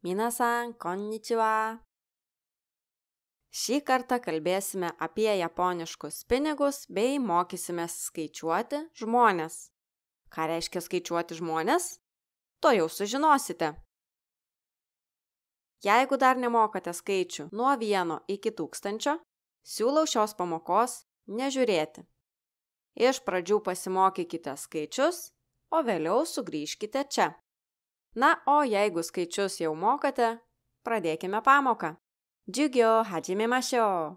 Minasan, konnichiwa. Šį kartą kalbėsime apie japoniškus pinigus bei mokysimės skaičiuoti žmones. Ką reiškia skaičiuoti žmones? To jau sužinosite. Jeigu dar nemokate skaičių nuo 1 iki 1000, siūlau šios pamokos nežiūrėti. Iš pradžių pasimokykite skaičius, o vėliau sugrįžkite čia. Na, o jeigu skaičius jau mokate, pradėkime pamoką. Jugyo hajimemashou.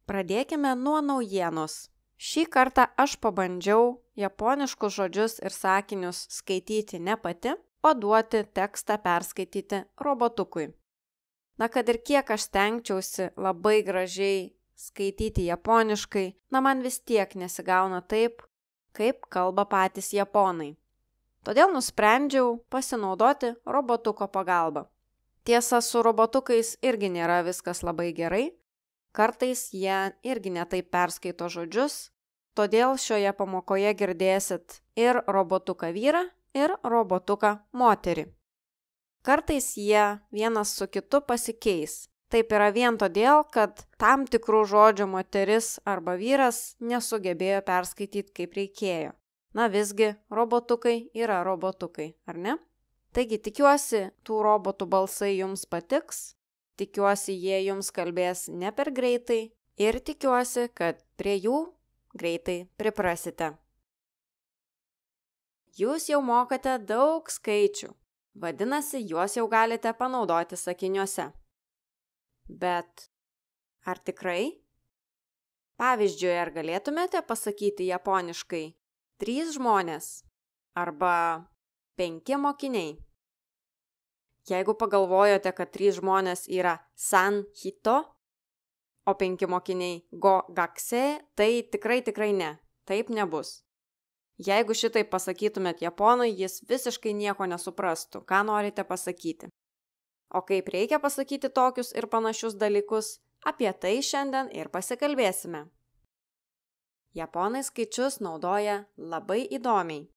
Pradėkime nuo naujienos. Šį kartą aš pabandžiau japoniškus žodžius ir sakinius skaityti ne pati, o duoti tekstą perskaityti robotukui. Na, kad ir kiek aš stengčiausi labai gražiai skaityti japoniškai, man vis tiek nesigauna taip, kaip kalba patys japonai. Todėl nusprendžiau pasinaudoti robotuko pagalba. Tiesa, su robotukais irgi nėra viskas labai gerai, kartais jie irgi netaip perskaito žodžius, todėl šioje pamokoje girdėsit ir robotuką vyrą, ir robotuką moterį. Kartais jie vienas su kitu pasikeis. Taip yra vien todėl, kad tam tikrų žodžių moteris arba vyras nesugebėjo perskaityti kaip reikėjo. Na visgi, robotukai yra robotukai, ar ne? Taigi tikiuosi, tų robotų balsai jums patiks, tikiuosi, jie jums kalbės ne per greitai ir tikiuosi, kad prie jų greitai priprasite. Jūs jau mokate daug skaičių, vadinasi, juos jau galite panaudoti sakiniuose. Bet ar tikrai? Pavyzdžiui, ar galėtumėte pasakyti japoniškai 3 žmonės arba 5 mokiniai? Jeigu pagalvojote, kad 3 žmonės yra san hito, o 5 mokiniai go gakusei, tai tikrai ne, taip nebus. Jeigu šitai pasakytumėt japonui, jis visiškai nieko nesuprastų, ką norite pasakyti. O kaip reikia pasakyti tokius ir panašius dalykus, apie tai šiandien ir pasikalbėsime. Japonai skaičius naudoja labai įdomiai.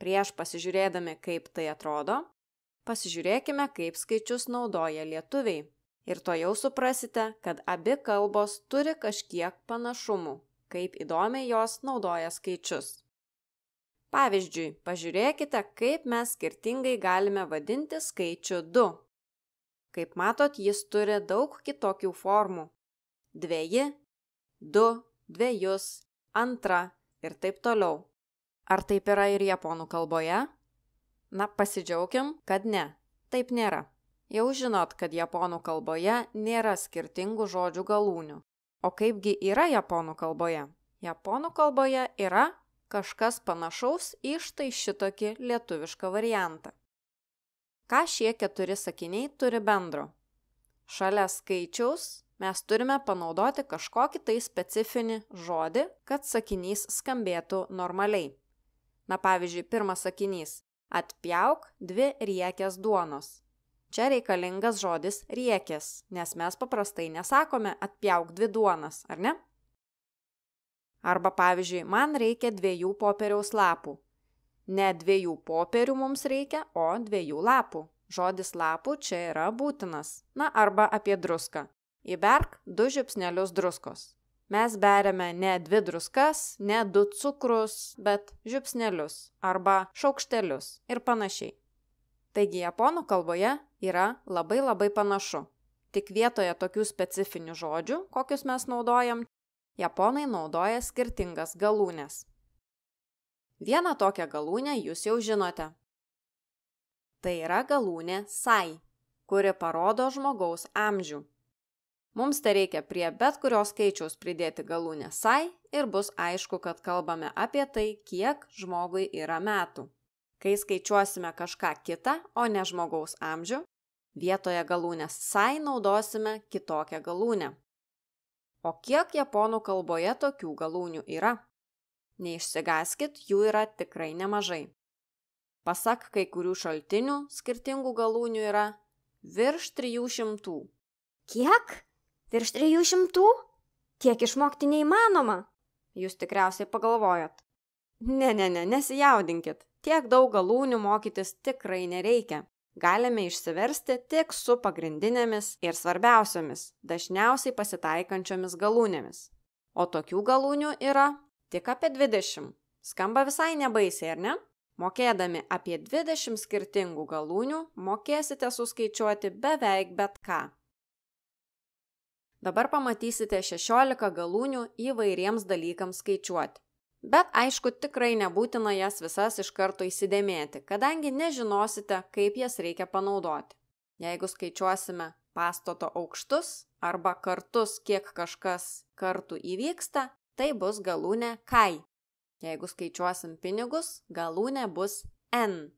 Prieš pasižiūrėdami, kaip tai atrodo, pasižiūrėkime, kaip skaičius naudoja lietuviai. Ir to jau suprasite, kad abi kalbos turi kažkiek panašumų, kaip įdomiai jos naudoja skaičius. Pavyzdžiui, pažiūrėkite, kaip mes skirtingai galime vadinti skaičių 2. Kaip matot, jis turi daug kitokių formų. 2, 2, 2, 2 ir taip toliau. Ar taip yra ir japonų kalboje? Na, pasidžiaukim, kad ne, taip nėra. Jau žinot, kad japonų kalboje nėra skirtingų žodžių galūnių. O kaipgi yra japonų kalboje? Japonų kalboje yra kažkas panašaus į štai šitokį lietuvišką variantą. Ką šie 4 sakiniai turi bendro? Šalia skaičiaus mes turime panaudoti kažkokį tai specifinį žodį, kad sakinys skambėtų normaliai. Na, pavyzdžiui, pirmas sakinys – atpjauk 2 riekės duonos. Čia reikalingas žodis riekės, nes mes paprastai nesakome atpjauk 2 duonas, ar ne? Arba, pavyzdžiui, man reikia 2 popieriaus lapų. Ne 2 popierių mums reikia, o 2 lapų. Žodis lapų čia yra būtinas. Na, arba apie druską. Įberk 2 žiupsnelius druskos. Mes beriame ne 2 druskas, ne 2 cukrus, bet žiupsnelius arba šaukštelius ir panašiai. Taigi japonų kalboje yra labai panašu. Tik vietoje tokių specifinių žodžių, kokius mes naudojam, japonai naudoja skirtingas galūnes. Vieną tokią galūnę jūs jau žinote. Tai yra galūnė sai, kuri parodo žmogaus amžių. Mums tai reikia prie bet kurios skaičiaus pridėti galūnę sai ir bus aišku, kad kalbame apie tai, kiek žmogui yra metų. Kai skaičiuosime kažką kitą, o ne žmogaus amžių, vietoje galūnės sai naudosime kitokią galūnę. O kiek japonų kalboje tokių galūnių yra? Neišsigąskit, jų yra tikrai nemažai. Pasak kai kurių šaltinių, skirtingų galūnių yra virš 300. Kiek? Virš 300? Tiek išmokti neįmanoma. Jūs tikriausiai pagalvojot. Ne, nesijaudinkit. Tiek daug galūnių mokytis tikrai nereikia. galime išsiversti tik su pagrindinėmis ir svarbiausiomis, dažniausiai pasitaikančiomis galūnėmis. O tokių galūnių yra tik apie 20. Skamba visai nebaisiai, ar ne? Mokėdami apie 20 skirtingų galūnių, mokėsite suskaičiuoti beveik bet ką. Dabar pamatysite 16 galūnių įvairiems dalykams skaičiuoti. Bet aišku, tikrai nebūtina jas visas iš karto įsidėmėti, kadangi nežinosite, kaip jas reikia panaudoti. Jeigu skaičiuosime pastato aukštus arba kartus, kiek kažkas kartų įvyksta, tai bus galūnė kai. Jeigu skaičiuosim pinigus, galūnė bus n.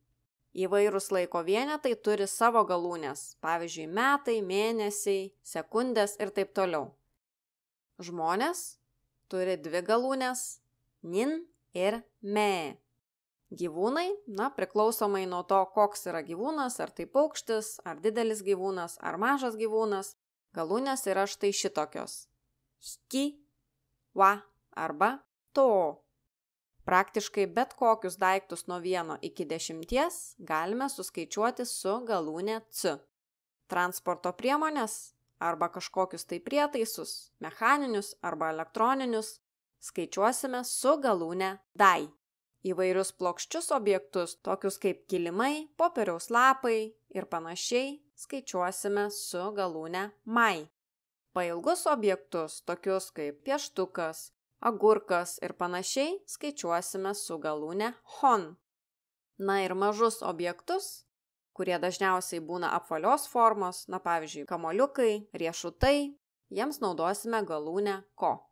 Įvairūs laiko vienetai turi savo galūnės, pavyzdžiui, metai, mėnesiai, sekundės ir taip toliau. Žmonės turi 2 galūnės – nin ir me. Gyvūnai, priklausomai nuo to, koks yra gyvūnas, ar tai paukštis, ar didelis gyvūnas, ar mažas gyvūnas, galūnės yra štai šitokios. Hiki, wa arba to. Praktiškai bet kokius daiktus nuo 1 iki 10 galime suskaičiuoti su galūnė c. Transporto priemonės arba kažkokius tai prietaisus, mechaninius arba elektroninius, skaičiuosime su galūne dai. Įvairius plokščius objektus, tokius kaip kilimai, popieriaus lapai ir panašiai, skaičiuosime su galūne mai. Pailgus objektus, tokius kaip pieštukas, agurkas ir panašiai, skaičiuosime su galūne hon. Na ir mažus objektus, kurie dažniausiai būna apvalios formos, pavyzdžiui, kamoliukai, riešutai, jiems naudosime galūnę ko.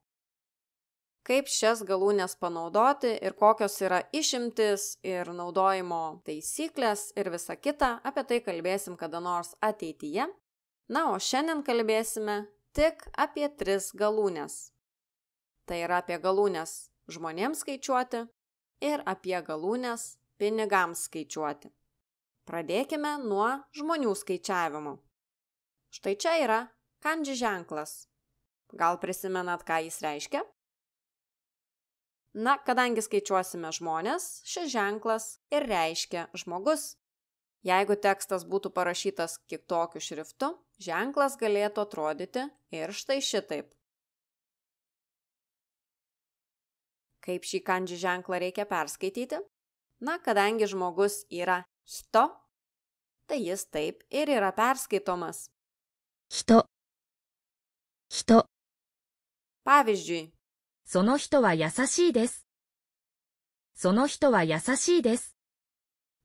Kaip šias galūnes panaudoti ir kokios yra išimtis ir naudojimo taisyklės ir visa kita, apie tai kalbėsim kada nors ateityje. Na, o šiandien kalbėsime tik apie 3 galūnes. Tai yra apie galūnes žmonėms skaičiuoti ir apie galūnes pinigams skaičiuoti. Pradėkime nuo žmonių skaičiavimo. Štai čia yra kanji ženklas. Gal prisimenat, ką jis reiškia? Na, kadangi skaičiuosime žmonės, šis ženklas ir reiškia žmogus. Jeigu tekstas būtų parašytas kitokiu šriftu, ženklas galėtų atrodyti ir štai šitaip. Kaip šį kanji ženklą reikia perskaityti? Na, kadangi žmogus yra hito, tai jis taip ir yra perskaitomas. Hito. Hito. Pavyzdžiui, その人は優しいです。その人は優しいです。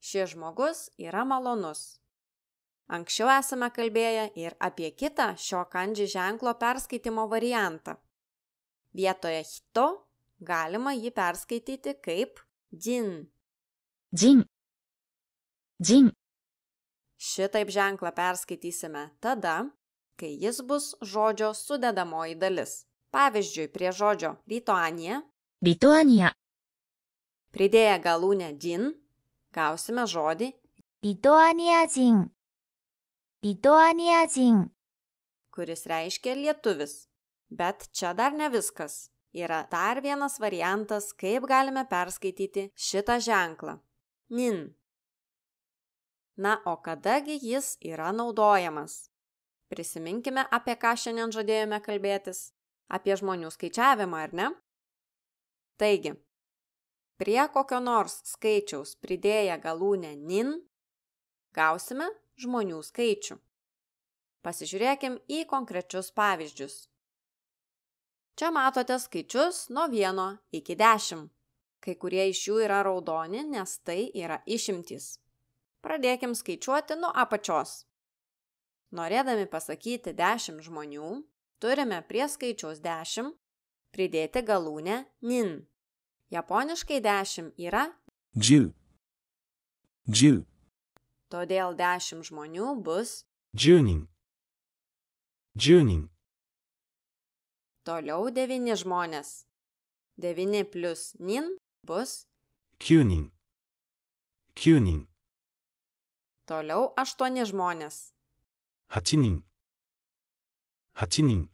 šis žmogus yra malonus. Anksčiau esame kalbėję ir apie kitą šio kanji ženklo perskaitimo variantą. Vietoje hito galima jį perskaityti kaip jin. Jin. Jin. Šitaip ženklą perskaitysime tada, kai jis bus žodžio sudedamoji dalis. Pavyzdžiui, prie žodžio Lituanija, Lituania. pridėję galūnę jin, gausime žodį, リトアニア人。リトアニア人。 kuris reiškia lietuvis. Bet čia dar ne viskas. Yra dar vienas variantas, kaip galime perskaityti šitą ženklą. Nin. Na, o kadagi jis yra naudojamas? Prisiminkime, apie ką šiandien žadėjome kalbėtis. Apie žmonių skaičiavimą, ar ne? Taigi, prie kokio nors skaičiaus pridėję galūnę nin, gausime žmonių skaičių. Pasižiūrėkim į konkrečius pavyzdžius. Čia matote skaičius nuo 1 iki 10. Kai kurie iš jų yra raudoni, nes tai yra išimtys. Pradėkim skaičiuoti nuo apačios. Norėdami pasakyti 10 žmonių, turime prie skaičiaus 10 pridėti galūnę nin. Japoniškai 10 yra 10 10 todėl 10 žmonių bus 10人10人 toliau 9 žmonės. 9 plus nin bus 9人9人 toliau 8 žmonės. 8人8人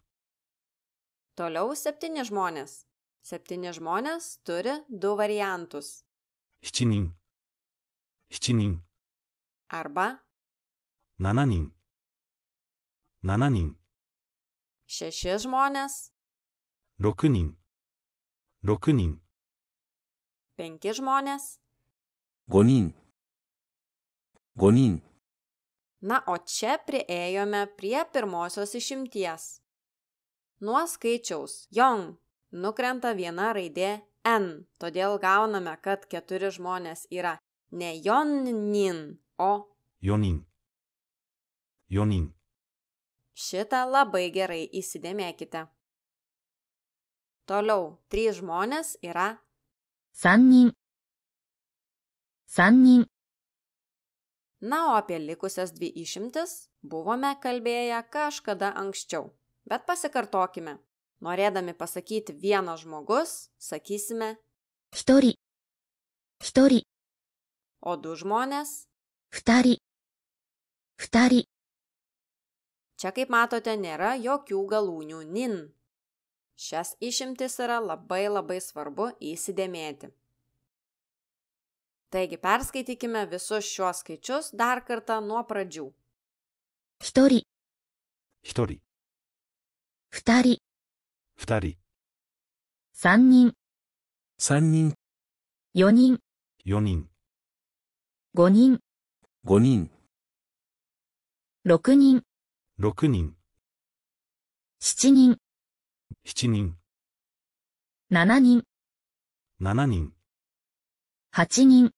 Toliau 7 žmonės. 7 žmonės turi 2 variantus. 7人7人 Arba 7人。7人。 6 žmonės, 6人。6人。 5 žmonės. 5人。5人。 Na, o čia priėjome prie pirmosios išimties. Nuo skaičiaus jong nukrenta viena raidė n, todėl gauname, kad 4 žmonės yra ne jonnin, o 4人。4人。 šitą labai gerai įsidėmėkite. Toliau, 3 žmonės yra 3人。3人。 Na, o apie likusias 2 išimtis buvome kalbėję kažkada anksčiau. Bet pasikartokime. Norėdami pasakyti vienas žmogus, sakysime 1人。1人。 o 2 žmonės. 2人。2人。 Čia, kaip matote, nėra jokių galūnių nin. Šias išimtis yra labai svarbu įsidėmėti. Taigi, perskaitykime visus šiuos skaičius dar kartą nuo pradžių. 1人。 1人。 2人。 2人。 3人。 3人。 4人。 4人。 5人。 5人。 6人。 6人。 7人。 7人。 7人。 7人。 8人。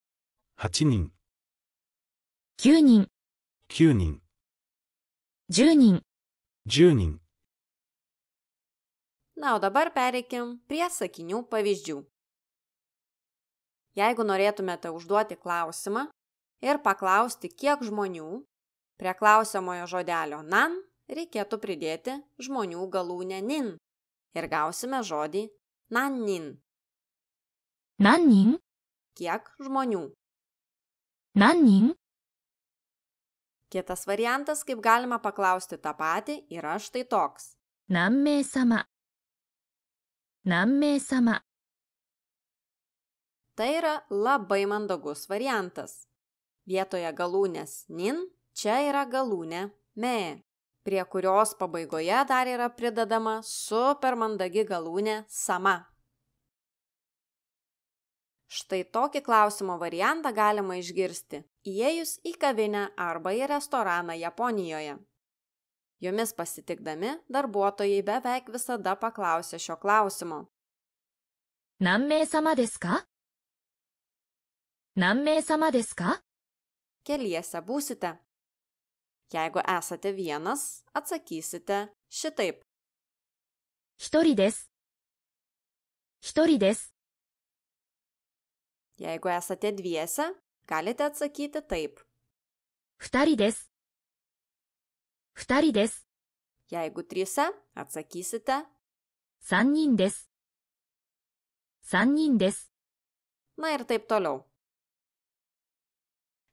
8人。 9人。 9人。 10人。 10人。 Na, o dabar pereikim prie sakinių pavyzdžių. Jeigu norėtumėte užduoti klausimą ir paklausti, kiek žmonių, prie klausiamojo žodelio nan reikėtų pridėti žmonių galūnę nin ir gausime žodį nannin. 何人？ Kiek žmonių? 何人？ Kitas variantas, kaip galima paklausti tą patį, yra štai toks. 何名様？何名様？ Tai yra labai mandagus variantas. Vietoje galūnės nin čia yra galūnė me, prie kurios pabaigoje dar yra pridedama super mandagi galūnė sama. Štai tokį klausimo variantą galima išgirsti, įėjus į kavinę arba į restoraną Japonijoje. Jomis pasitikdami, darbuotojai beveik visada paklausia šio klausimo. 何名様ですか？何名様ですか？ Keliese būsite. Jeigu esate vienas, atsakysite šitaip. 1人です。1人です。 Jeigu esate dviese, galite atsakyti taip. 2人です。2人です。 Jeigu trise, atsakysite. 3人です。3人です。 Na ir taip toliau.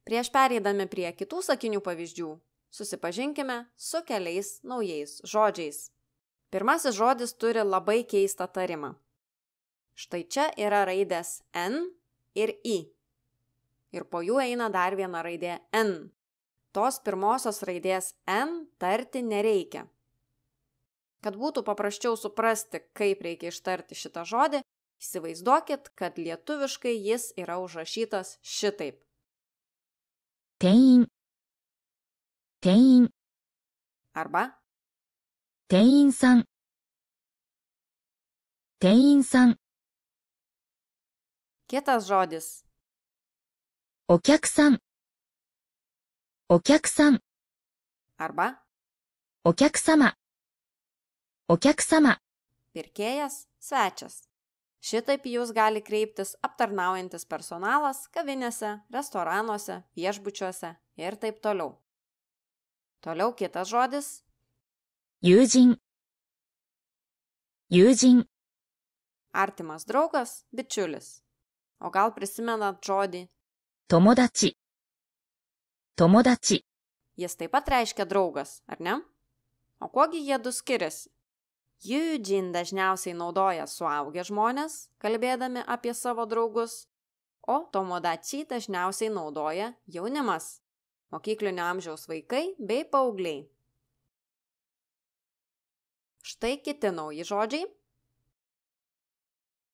Prieš pereidami prie kitų sakinių pavyzdžių, susipažinkime su keliais naujais žodžiais. Pirmasis žodis turi labai keistą tarimą. Štai čia yra raidės n ir i. Ir po jų eina dar viena raidė n. Tos pirmosios raidės n tarti nereikia. Kad būtų paprasčiau suprasti, kaip reikia ištarti šitą žodį, įsivaizduokit, kad lietuviškai jis yra užrašytas šitaip. 店員。店員。 Arba 店員さん。店員さん。 kitas žodis. お客さん。お客さん。 Arba お客様。お客様。 pirkėjas, svečias. Šitaip jūs gali kreiptis aptarnaujantis personalas kavinėse, restoranuose, viešbučiuose ir taip toliau. Toliau kitas žodis. 友人。友人。 Artimas draugas, bičiulis. O gal prisimenat žodį? 友達。友達。 Jis taip pat reiškia draugas, ar ne? O kuogi jie du skiriasi? Jūdžin dažniausiai naudoja suaugę žmonės, kalbėdami apie savo draugus, o tomodachi dažniausiai naudoja jaunimas. mokyklinio amžiaus vaikai bei paaugliai. Štai kiti nauji žodžiai.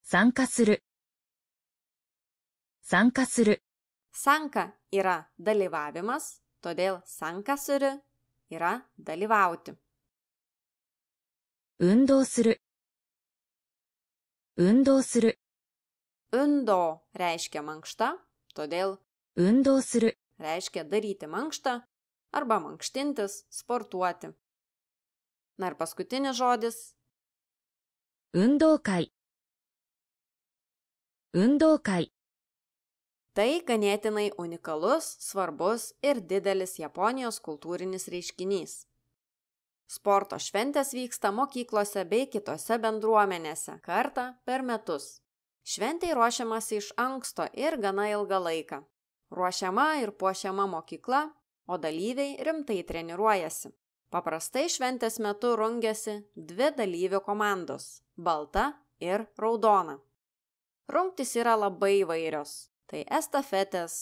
参加する。参加する。 Sanka yra dalyvavimas, todėl sankasuri yra dalyvauti. 運動する。運動する。 Undo reiškia mankšta, todėl 運動する。 reiškia daryti mankštą arba mankštintis, sportuoti. Na ir paskutinis žodis. 運動会。運動会。 Tai ganėtinai unikalus, svarbus ir didelis Japonijos kultūrinis reiškinys. Sporto šventės vyksta mokyklose bei kitose bendruomenėse kartą per metus. Šventei ruošiamasi iš anksto ir gana ilgą laiką. Ruošiama ir puošiama mokykla, o dalyviai rimtai treniruojasi. Paprastai šventės metu rungiasi 2 dalyvių komandos – balta ir raudona. Rungtys yra labai įvairios. Tai estafetės,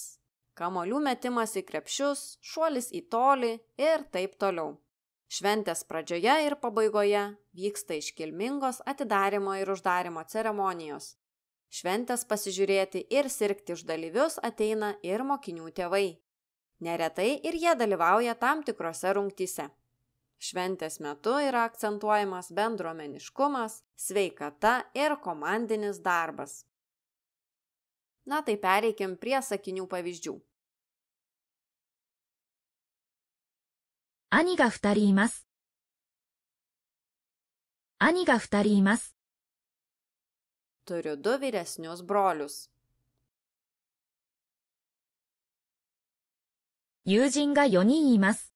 kamuolių metimas į krepšius, šuolis į tolį ir taip toliau. Šventės pradžioje ir pabaigoje vyksta iškilmingos atidarymo ir uždarymo ceremonijos. Šventės pasižiūrėti ir sirgti už dalyvius ateina ir mokinių tėvai. Neretai ir jie dalyvauja tam tikrose rungtyse. Šventės metu yra akcentuojamas bendruomeniškumas, sveikata ir komandinis darbas. Na tai pereikim prie sakinių pavyzdžių. 兄が2人います。兄が2人います。 Turiu 2 vyresnius brolius. 友人が4人います。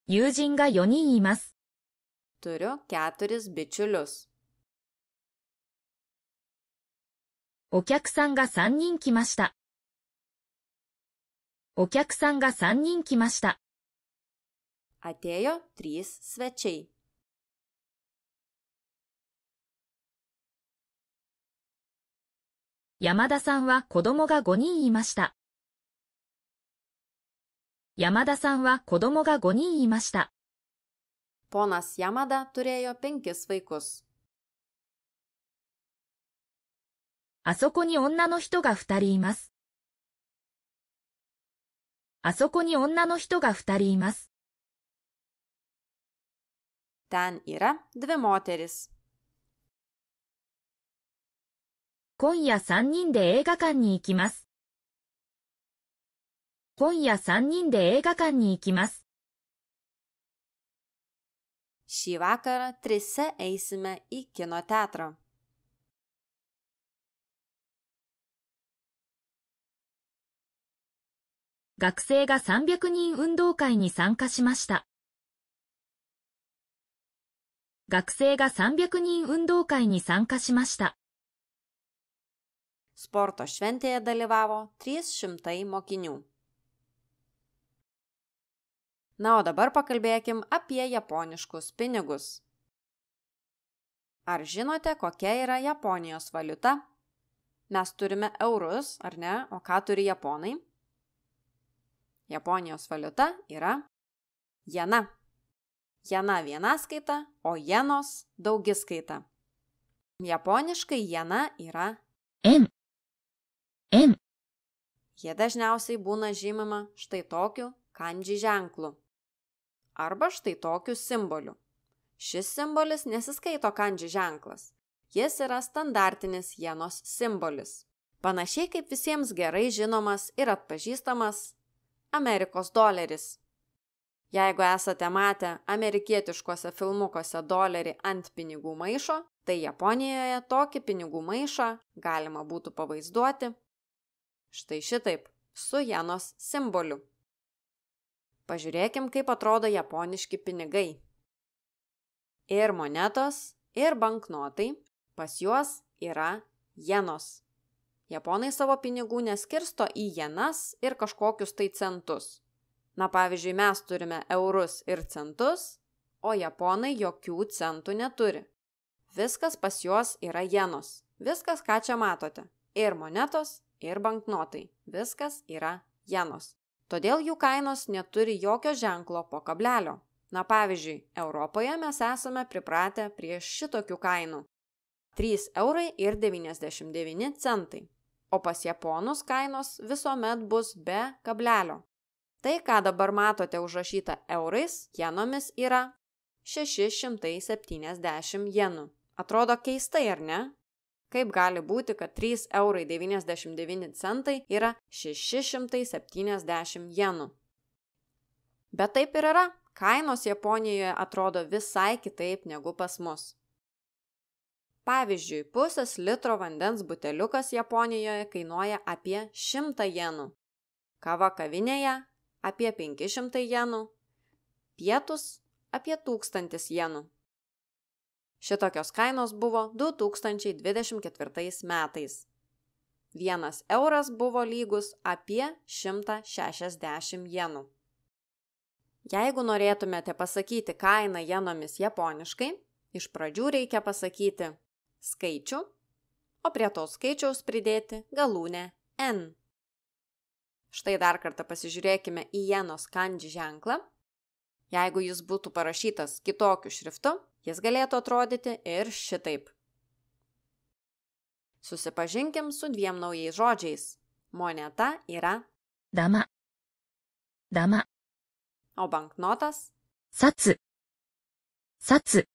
友人が4人います。 Turiu 4 bičiulius. お客さんが3人来ました。お客さんが3人来ました。 Atėjo 3 svečiai. 山田さんは子供が5人いました。山田さんは子供が5人いました。 Ponas Yamada turėjo 5 vaikus. あそこに女の人が2人います。あそこに女の人が2人います。 Ten yra 2 moteris. 今夜3人で映画館に行きます。今夜3人で映画館に行きます。 Šį vakarą 3 eisime į kino teatrą. 学生が300人運動会に参加しました。学生が300人運動会に参加しました。 Sporto šventėje dalyvavo 300 mokinių. Na, o dabar pakalbėkim apie japoniškus pinigus. Ar žinote, kokia yra Japonijos valiuta? Mes turime eurus, ar ne? O ką turi japonai? Japonijos valiuta yra jena. Jena vienaskaita, o jenos daugiskaita. Japoniškai jena yra 円。円。 Jie dažniausiai būna žymima štai tokiu kanji ženklu arba štai tokiu simboliu. Šis simbolis nesiskaito kanji ženklas. Jis yra standartinis jenos simbolis. Panašiai kaip visiems gerai žinomas ir atpažįstamas Amerikos doleris. Jeigu esate matę amerikietiškuose filmukuose dolerį ant pinigų maišo, tai Japonijoje tokį pinigų maišą galima būtų pavaizduoti štai šitaip, su jenos simboliu. Pažiūrėkim, kaip atrodo japoniški pinigai. Ir monetos, ir banknotai, pas juos yra jenos. Japonai savo pinigų neskirsto į jenas ir kažkokius tai centus. Na, pavyzdžiui, mes turime eurus ir centus, o japonai jokių centų neturi. Viskas pas juos yra jenos. Viskas, ką čia matote. Ir monetos, ir banknotai. Viskas yra jenos. Todėl jų kainos neturi jokio ženklo po kablelio. Na pavyzdžiui, Europoje mes esame pripratę prie šitokių kainų. 3,99 €. O pas japonus kainos visuomet bus be kablelio. Tai, ką dabar matote užrašyta eurais, jenomis yra 670 jenų. Atrodo keistai, ar ne? Kaip gali būti, kad 3,99 € yra 670 jenų? Bet taip ir yra. Kainos Japonijoje atrodo visai kitaip negu pas mus. Pavyzdžiui, pusės litro vandens buteliukas Japonijoje kainuoja apie 100 jenų. Kava kavinėje apie 500 jenų. Pietus apie 1000 jenų. Šitokios kainos buvo 2024 metais. 1 euras buvo lygus apie 160 jenų. Jeigu norėtumėte pasakyti kainą jenomis japoniškai, iš pradžių reikia pasakyti skaičių, o prie to skaičiaus pridėti galūnę N. Štai dar kartą pasižiūrėkime į jenos kanji ženklą. Jeigu jis būtų parašytas kitokiu šriftu, jis galėtų atrodyti ir šitaip. Susipažinkim su 2 naujais žodžiais. Moneta yra 玉、玉、 o banknotas 札、札、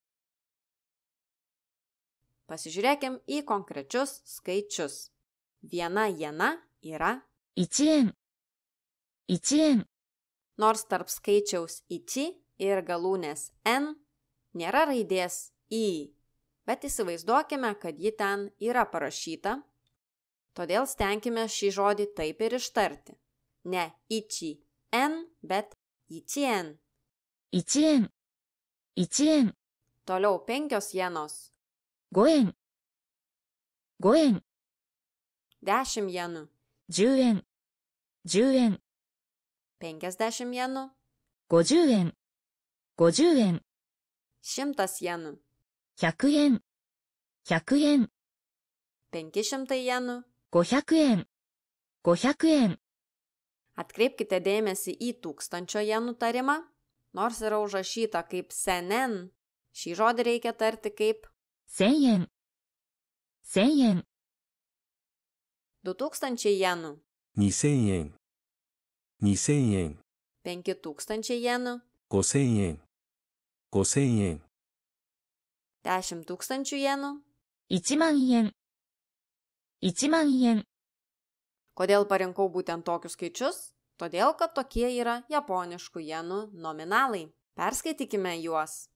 Pasižiūrėkim į konkrečius skaičius. 1 jena yra, 1円、1円、 nors tarp skaičiaus ichi ir galūnės n nėra raidės i, bet įsivaizduokime, kad ji ten yra parašyta, todėl stenkime šį žodį taip ir ištarti. Ne ichi n, bet ichien. 1円、1円、 Toliau 5 jenos, 5円、5円、 10 jenų, 10円、10円、 50 jenų, 50円、50円、 100 jenų, 100円、100円、 500 jenų. 500円、500円、 Atkreipkite dėmesį į 1000 jenų tarimą, nors yra užrašyta kaip senen, šį žodį reikia tarti kaip 1000円、1000円、 2000 jenų, 2000円、2000円、 5000 jenų, 5000円、5000円、 10 000 jenų. 1万円、1万円、 Kodėl parinkau būtent tokius skaičius? Todėl, kad tokie yra japoniškų jenų nominalai. Perskaitykime juos.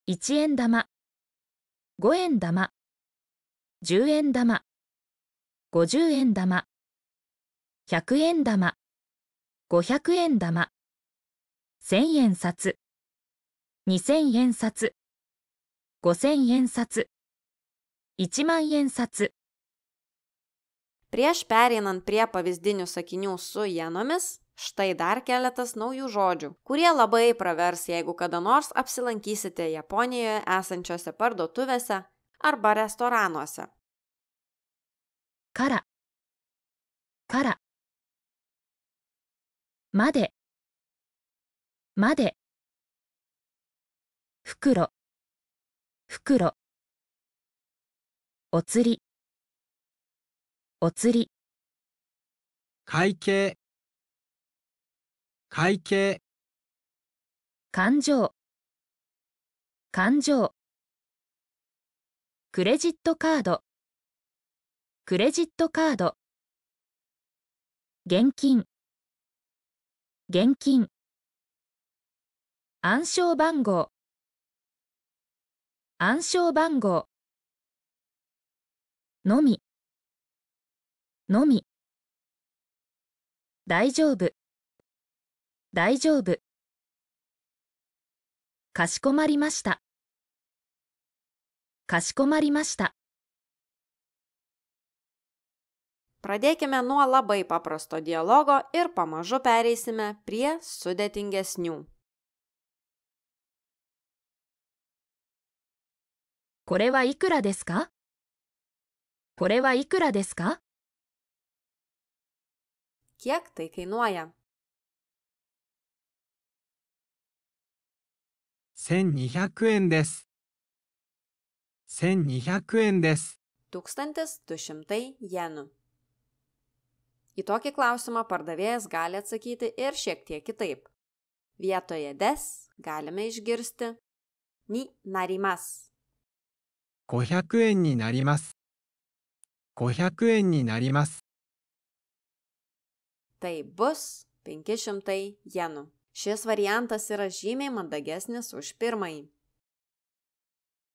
1円玉、5円玉、10円玉、50円玉、100円玉、500円玉、1000円札、2000円札、5000円札、1万円札。 Prieš pereinant prie pavyzdinių sakinių su jenomis, štai dar keletas naujų žodžių, kurie labai pravers, jeigu kada nors apsilankysite Japonijoje esančiose parduotuvėse arba restoranuose. から、から、まで、まで、袋、袋、お釣り、お釣り、会計、会計、勘定、勘定、クレジットカード、クレジットカード、現金、現金、暗証番号、暗証番号、のみ、のみ、大丈夫、大丈夫、かしこまりました、かしこまりました。 Pradėkime nuo labai paprasto dialogo ir pamažu pereisime prie sudėtingesnių. これはいくらですか？これはいくらですか？ kiek tai kainuoja. 1200円です。1200円です。 1200 jenų. Į tokį klausimą pardavėjas gali atsakyti ir šiek tiek kitaip. Vietoje des galime išgirsti ni narimas. 500円になります。500円になります。 Tai bus 500 jenų. Šis variantas yra žymiai mandagesnis už pirmąjį.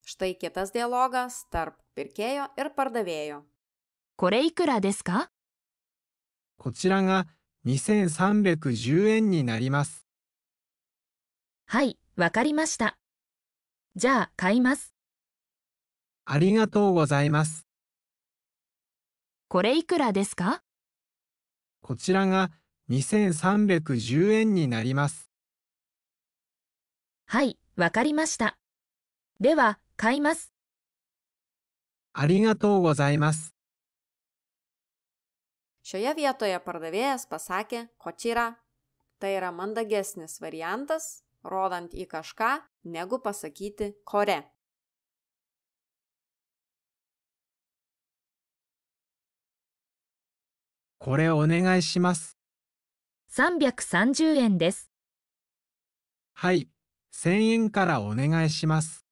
Štai kitas dialogas tarp pirkėjo ir pardavėjo. これいくらですか？こちらが2310円になります。はい、わかりました。じゃあ、買います。ありがとうございます。これいくらですか？こちらが2310円になります。はい、わかりました。では、買います。ありがとうございます。 Šioje vietoje pardavėjas pasakė kočira. Tai yra mandagesnis variantas, rodant į kažką, negu pasakyti kore. これお願いします。330円です。はい、1000円からお願いします。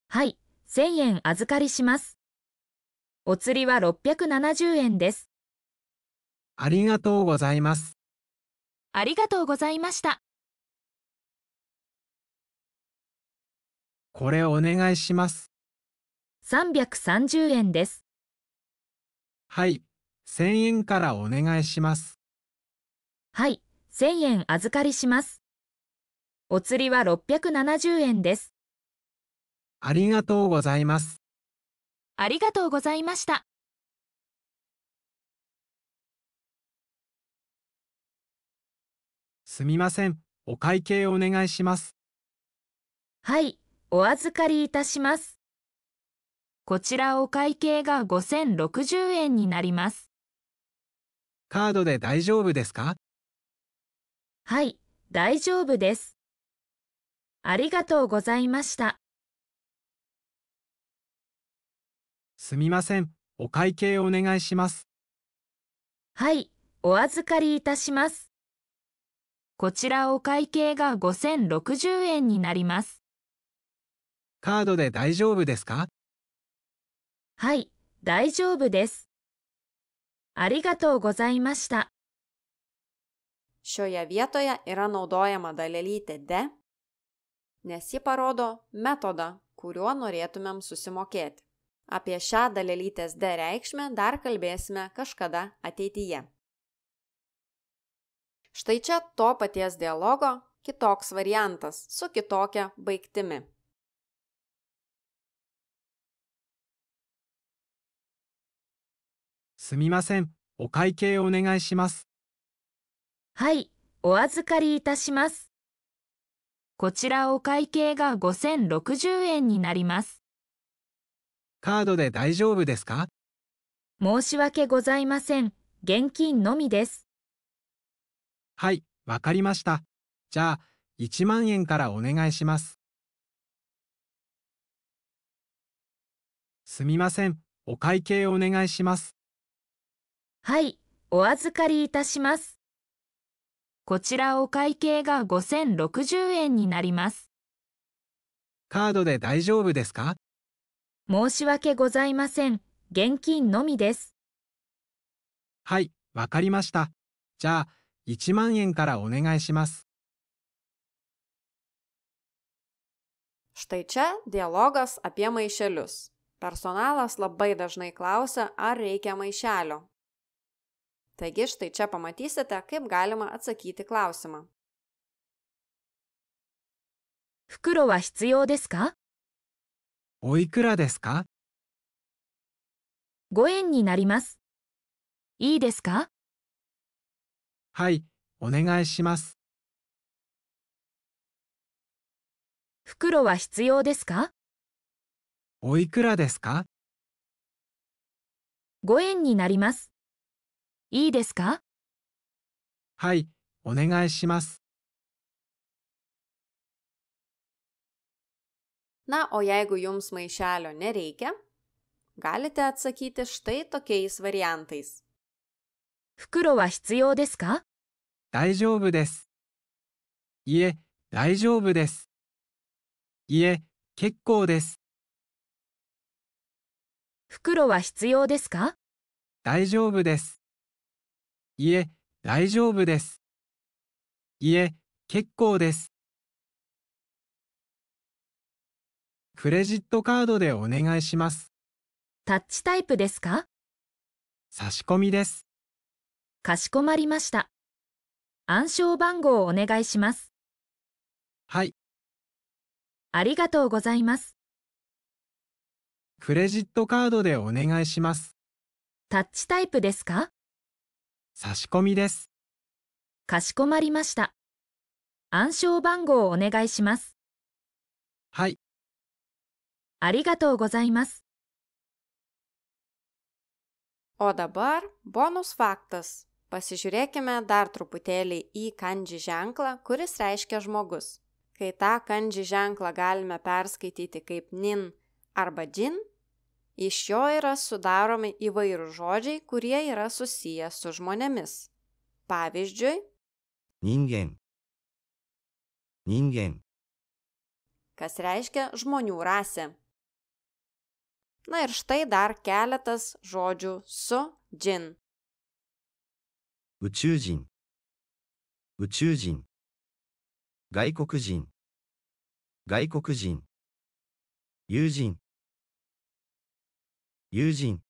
はい、1000円預かりします。お釣りは670円です。ありがとうございます。ありがとうございました。これお願いします。330円です。はい、1000円からお願いします。はい、1000円預かりします。お釣りは670円です。ありがとうございます。ありがとうございました。すみません、お会計お願いします。はい、お預かりいたします。こちらお会計が5060円になります。カードで大丈夫ですか？はい、大丈夫です。ありがとうございました。すみません、お会計お願いします。はい、お預かりいたします。こちらお会計が5060円になります。カードで大丈夫ですか？はい、大丈夫です。ありがとうございました。 Šioje vietoje yra naudojama dalelytė de, nes ji parodo metodą, kuriuo norėtumėm susimokėti. Apie šią dalelytės de reikšmę dar kalbėsime kažkada ateityje. Štai čia to paties dialogo kitoks variantas su kitokia baigtimi. すみません、お会計お願いします。はい、お預かりいたします。こちらお会計が5060円になります。カードで大丈夫ですか？申し訳ございません。現金のみです。はい、わかりました。じゃあ、1万円からお願いします。すみません、お会計お願いします。はい、お預かりいたします。こちらお会計が5060円になります。カードで大丈夫ですか？申し訳ございません。現金のみです。はい、わかりました。じゃあ、1万円からお願いします。 Štai čia dialogas apie maišelius. Personalas labai dažnai klausia, ar reikia maišelio. Taigi štai čia pamatysite, kaip galima atsakyti klausimą. 袋は必要ですか？おいくらですか？ 5円になります。いいですか？はい、お願いします。袋は必要ですか？おいくらですか？ 5円になります。いいですか？はい、お願いします。Na, o jeigu jums maišelio nereikia, galite atsakyti štai tokiais variantais. 袋は必要ですか？大丈夫です。いえ、大丈夫です。いえ、結構です。袋は必要ですか？大丈夫です。いえ、大丈夫です。いえ、結構です。クレジットカードでお願いします。タッチタイプですか？差し込みです。かしこまりました。暗証番号をお願いします。はい、ありがとうございます。クレジットカードでお願いします。タッチタイプですか？差し込みです。かしこまりました。暗証番号をお願いします。はい、ありがとうございます。O dabar bonus faktas. Pasižiūrėkime dar truputėlį į kanji ženklą, kuris reiškia žmogus. Kai tą kanji ženklą galime perskaityti kaip nin arba jin, iš jo yra sudaromi įvairūs žodžiai, kurie yra susiję su žmonėmis. Pavyzdžiui, 人間人間 kas reiškia žmonių rasė. Na ir štai dar keletas žodžių su jin. 宇宙人宇宙人外国人外国人友人友人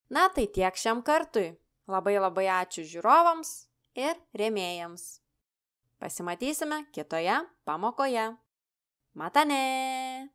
Na tai tiek šiam kartui. Labai ačiū žiūrovams ir rėmėjams. Pasimatysime kitoje pamokoje. Matane!